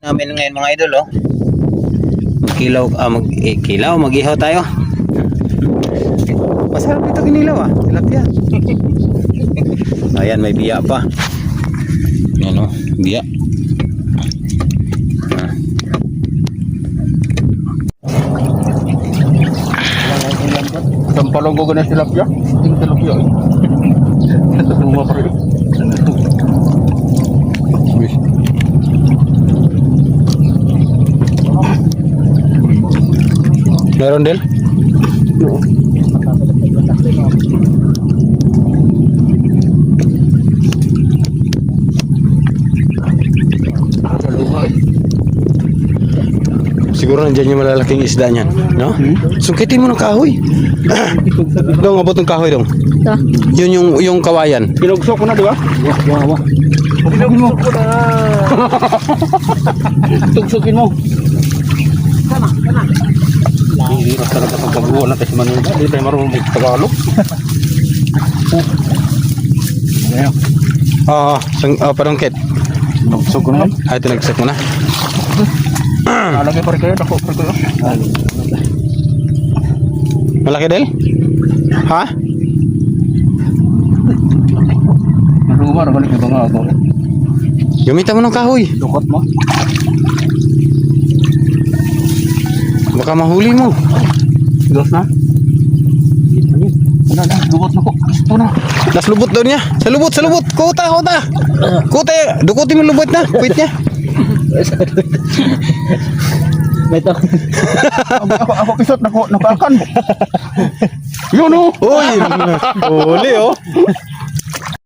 Namin ngayon mga idol, oh. Mag-ihaw tayo. Masarap ito kinilaw, ah. Tilapia. Ayan, may biya pa. Ayan, oh, biya. Sampalong ko na tilapia. Ting tilapia. Ito luma pa rin. Meron din? Siguro nandiyan yung malalaking isda niyan, no? Sungkitin mo ng kahoy. Dong, abot ng kahoy dong. Ito. Yun yung kawayan. Pinugsok ko na, di ba? Wow. Pinugsukin mo. Tugsukin mo. Hirap talaga sa pagbuwan natin si Manila. Hindi tayo marunong mag-Tagalog. Ayan. Parangkit. Tugsukin ko na. Ay, tinagsak mo na. Alagay pa rin kayo. Dako pa rin kayo. Malaki del? Ha? Luma na balik ito nga ako. Gamitan mo ng kahoy. Dukot mo. Baka mahuli mo. Dos na. Ano na, lubot na ko. Ito na. Nas lubot daw niya. Sa lubot. Kuta. Dukutin mo lubot na. Wait niya. Ito. Ako kisot, napakan. Yun o. Uy, huli oh.